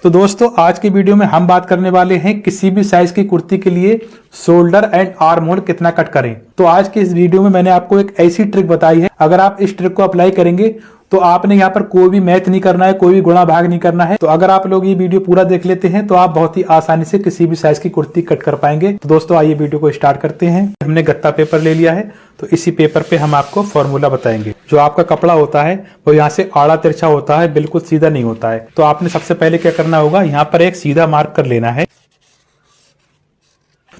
तो दोस्तों आज की वीडियो में हम बात करने वाले हैं किसी भी साइज की कुर्ती के लिए शोल्डर एंड आर्म होल कितना कट करें। तो आज की इस वीडियो में मैंने आपको एक ऐसी ट्रिक बताई है, अगर आप इस ट्रिक को अप्लाई करेंगे तो आपने यहाँ पर कोई भी मैथ नहीं करना है, कोई भी गुणा भाग नहीं करना है। तो अगर आप लोग ये वीडियो पूरा देख लेते हैं तो आप बहुत ही आसानी से किसी भी साइज की कुर्ती कट कर पाएंगे। तो दोस्तों आइए वीडियो को स्टार्ट करते हैं। हमने गत्ता पेपर ले लिया है, तो इसी पेपर पे हम आपको फॉर्मूला बताएंगे। जो आपका कपड़ा होता है वो यहाँ से आड़ा तिरछा होता है, बिल्कुल सीधा नहीं होता है। तो आपने सबसे पहले क्या करना होगा, यहाँ पर एक सीधा मार्क कर लेना है।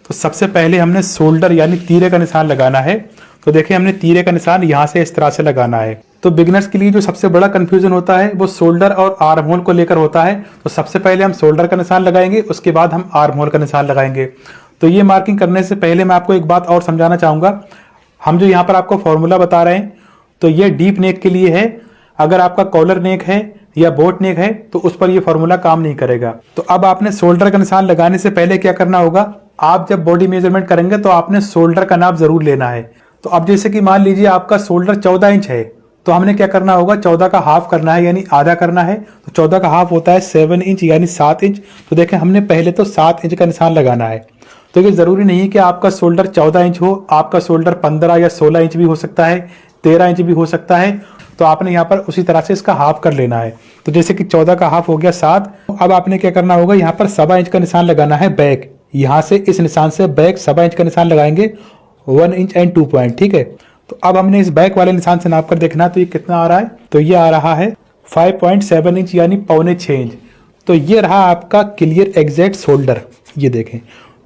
तो सबसे पहले हमने शोल्डर यानी तीरे का निशान लगाना है। तो देखिए हमने तीरे का निशान यहाँ से इस तरह से लगाना है। तो बिगिनर्स के लिए जो सबसे बड़ा कंफ्यूजन होता है वो शोल्डर और आर्म होल को लेकर होता है। तो सबसे पहले हम शोल्डर का निशान लगाएंगे, उसके बाद हम आर्म होल का निशान लगाएंगे। तो ये मार्किंग करने से पहले मैं आपको एक बात और समझाना चाहूंगा। हम जो यहाँ पर आपको फॉर्मूला बता रहे हैं तो ये डीप नेक के लिए है। अगर आपका कॉलर नेक है या बोट नेक है तो उस पर ये फॉर्मूला काम नहीं करेगा। तो अब आपने शोल्डर का निशान लगाने से पहले क्या करना होगा, आप जब बॉडी मेजरमेंट करेंगे तो आपने शोल्डर का नाप जरूर लेना है। तो अब जैसे कि मान लीजिए आपका शोल्डर 14 इंच है, तो हमने क्या करना होगा, 14 का हाफ करना है यानी आधा करना है। तो 14 का हाफ होता है 7 इंच यानी 7 इंच। तो देखें हमने पहले तो 7 इंच का निशान लगाना है। तो ये जरूरी नहीं है कि आपका शोल्डर 14 इंच हो, आपका शोल्डर 15 या 16 इंच भी हो सकता है, 13 इंच भी हो सकता है। तो आपने यहाँ पर उसी तरह से इसका हाफ कर लेना है। तो जैसे कि 14 का हाफ हो गया 7। अब आपने क्या करना होगा, यहाँ पर 1.25 इंच का निशान लगाना है बैक। यहाँ से इस निशान से बैक 1.25 इंच का निशान लगाएंगे, 1 इंच एंड 2 पॉइंट। ठीक है। तो अब हमने इस बैक वाले निशान से नाप कर देखना, तो ये कितना आ रहा है। तो ये आ रहा है 5.7 इंच यानी 6.25 इंच। तो ये रहा आपका क्लियर एग्जैक्ट शोल्डर। ये देखें,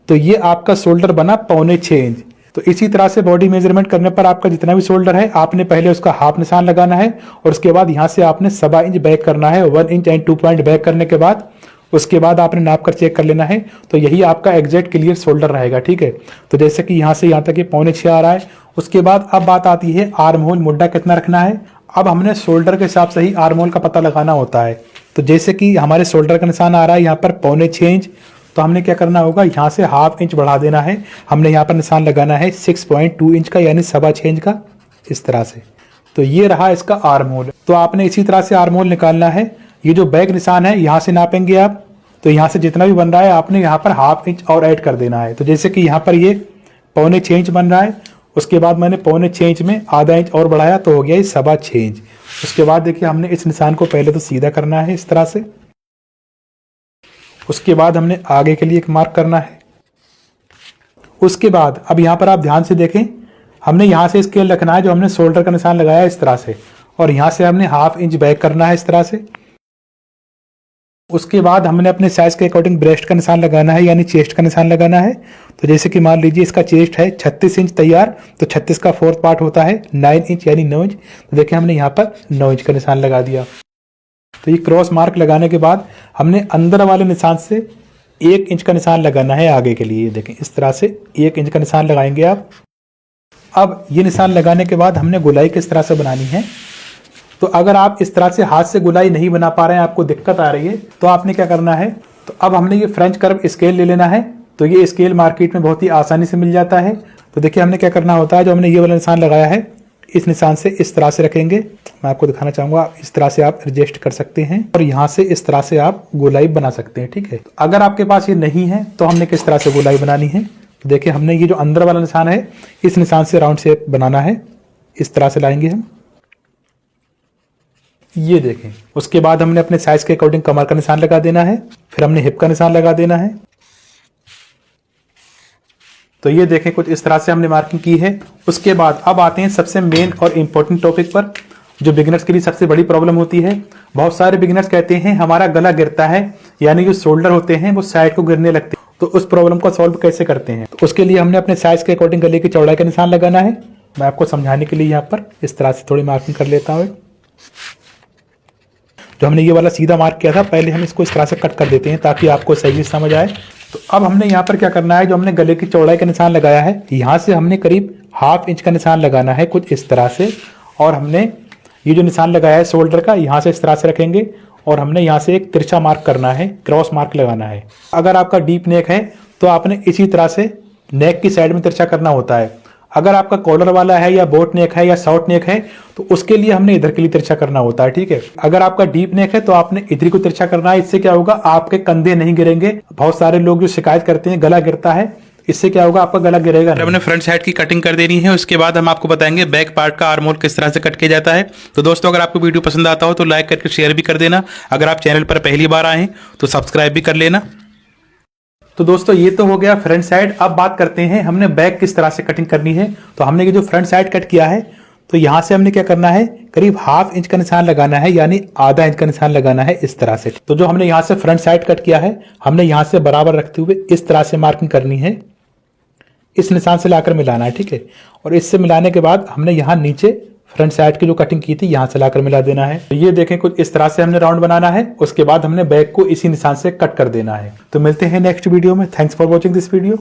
तो ये आपका शोल्डर बना 6.25 इंच। तो इसी तरह से बॉडी मेजरमेंट करने पर आपका जितना भी शोल्डर है आपने पहले उसका हाफ निशान लगाना है और उसके बाद यहाँ से आपने 1.25 इंच बैक करना है, 1 इंच एंड 2 पॉइंट बैक करने के बाद उसके बाद आपने नाप कर चेक कर लेना है। तो यही आपका एग्जैक्ट क्लियर शोल्डर रहेगा। ठीक है। तो जैसे कि यहाँ से यहाँ तक ये 6.25 आ रहा है। उसके बाद अब बात आती है आर्म होल मुड्डा कितना रखना है। अब हमने शोल्डर के हिसाब से ही आर्म होल का पता लगाना होता है। तो जैसे कि हमारे शोल्डर का निशान आ रहा है यहाँ पर 6.25 इंच, तो हमने क्या करना होगा, यहाँ से हाफ इंच बढ़ा देना है। हमने यहाँ पर निशान लगाना है 6.2 इंच का यानी 6.25 इंच का, इस तरह से। तो ये रहा इसका आर्म होल। तो आपने इसी तरह से आर्म होल निकालना है। ये जो बैक निशान है यहाँ से नापेंगे आप, तो यहाँ से जितना भी बन रहा है आपने यहाँ पर हाफ इंच और ऐड कर देना है। तो जैसे कि यहाँ पर ये 6.25 इंच बन रहा है, उसके बाद मैंने 6.25 इंच में आधा इंच और बढ़ाया तो हो गया ये 6.25 इंच। उसके बाद देखिए हमने इस निशान को पहले तो सीधा करना है इस तरह से। उसके बाद हमने आगे के लिए एक मार्क करना है। उसके बाद अब यहाँ पर आप ध्यान से देखें, हमने यहाँ से स्केल रखना है जो हमने शोल्डर का निशान लगाया इस तरह से, और यहाँ से हमने हाफ इंच बैक करना है इस तरह से। उसके बाद हमने अपने साइज के अकॉर्डिंग ब्रेस्ट का निशान लगाना है यानी चेस्ट का निशान लगाना है। तो जैसे कि मान लीजिए इसका चेस्ट है 36 इंच तैयार, तो 36 का 4th पार्ट होता है 9 इंच यानी 9 इंच। तो देखिए हमने यहाँ पर 9 इंच का निशान लगा दिया। तो ये क्रॉस मार्क लगाने के बाद हमने अंदर वाले निशान से 1 इंच का निशान लगाना है आगे के लिए। देखें इस तरह से 1 इंच का निशान लगाएंगे आप। अब ये निशान लगाने के बाद हमने गोलाई किस तरह से बनानी है। तो अगर आप इस तरह से हाथ से गोलाई नहीं बना पा रहे हैं, आपको दिक्कत आ रही है, तो आपने क्या करना है, तो अब हमने ये फ्रेंच कर्व स्केल ले लेना है। तो ये स्केल मार्केट में बहुत ही आसानी से मिल जाता है। तो देखिए हमने क्या करना होता है, जो हमने ये वाला निशान लगाया है इस निशान से इस तरह से रखेंगे। मैं आपको दिखाना चाहूंगा, इस तरह से आप एडजस्ट कर सकते हैं और यहाँ से इस तरह से आप गोलाई बना सकते हैं। ठीक है। तो अगर आपके पास ये नहीं है तो हमने किस तरह से गोलाई बनानी है, तो देखिए हमने ये जो अंदर वाला निशान है इस निशान से राउंड शेप बनाना है, इस तरह से लाएंगे हम। ये देखें। उसके बाद हमने अपने साइज के अकॉर्डिंग कमर का निशान लगा देना है, फिर हमने हिप का निशान लगा देना है। तो ये देखें कुछ इस तरह से हमने मार्किंग की है। उसके बाद अब आते हैं सबसे मेन और इम्पोर्टेंट टॉपिक पर, जो बिगिनर्स के लिए सबसे बड़ी प्रॉब्लम होती है। बहुत सारे बिगिनर्स कहते हैं हमारा गला गिरता है, यानी जो शोल्डर होते हैं वो साइड को गिरने लगते हैं। तो उस प्रॉब्लम को सॉल्व कैसे करते हैं, तो उसके लिए हमने अपने साइज के अकॉर्डिंग गले की चौड़ाई का निशान लगाना है। मैं आपको समझाने के लिए यहाँ पर इस तरह से थोड़ी मार्किंग कर लेता हूँ। जो हमने ये वाला सीधा मार्क किया था, पहले हम इसको इस तरह से कट कर देते हैं ताकि आपको सही समझ आए। तो अब हमने यहाँ पर क्या करना है, जो हमने गले की चौड़ाई का निशान लगाया है यहाँ से हमने करीब हाफ इंच का निशान लगाना है कुछ इस तरह से। और हमने ये जो निशान लगाया है शोल्डर का यहाँ से इस तरह से रखेंगे और हमने यहाँ से एक तिरछा मार्क करना है, क्रॉस मार्क लगाना है। अगर आपका डीप नेक है तो आपने इसी तरह से नेक की साइड में तिरछा करना होता है। अगर आपका कॉलर वाला है या बोट नेक है या शॉर्ट नेक है तो उसके लिए हमने इधर के लिए तिरछा करना होता है, ठीक है। अगर आपका डीप नेक है तो आपने इधर को तिरछा करना है। इससे क्या होगा, आपके कंधे नहीं गिरेंगे। बहुत सारे लोग जो शिकायत करते हैं गला गिरता है, इससे क्या होगा, आपका गला गिरेगा नहीं। हमने फ्रंट साइड की कटिंग कर देनी है, उसके बाद हम आपको बताएंगे बैक पार्ट का आर्म होल किस तरह से कट किया जाता है। तो दोस्तों अगर आपको वीडियो पसंद आता हो तो लाइक करके शेयर भी कर देना। अगर आप चैनल पर पहली बार आए तो सब्सक्राइब भी कर लेना। तो दोस्तों ये तो हो गया फ्रंट साइड। अब बात करते हैं हमने बैक किस तरह से कटिंग करनी है। तो हमने ये जो फ्रंट साइड कट किया है तो यहां से हमने क्या करना है, करीब ½ इंच का निशान लगाना है, यानी आधा इंच का निशान लगाना है इस तरह से। तो जो हमने यहां से फ्रंट साइड कट किया है हमने यहां से बराबर रखते हुए इस तरह से मार्किंग करनी है, इस निशान से लाकर मिलाना है, ठीक है। और इससे मिलाने के बाद हमने यहाँ नीचे फ्रंट साइड की जो कटिंग की थी यहां से लाकर मिला देना है। तो ये देखें कुछ इस तरह से हमने राउंड बनाना है। उसके बाद हमने बैक को इसी निशान से कट कर देना है। तो मिलते हैं नेक्स्ट वीडियो में। Thanks for watching this video.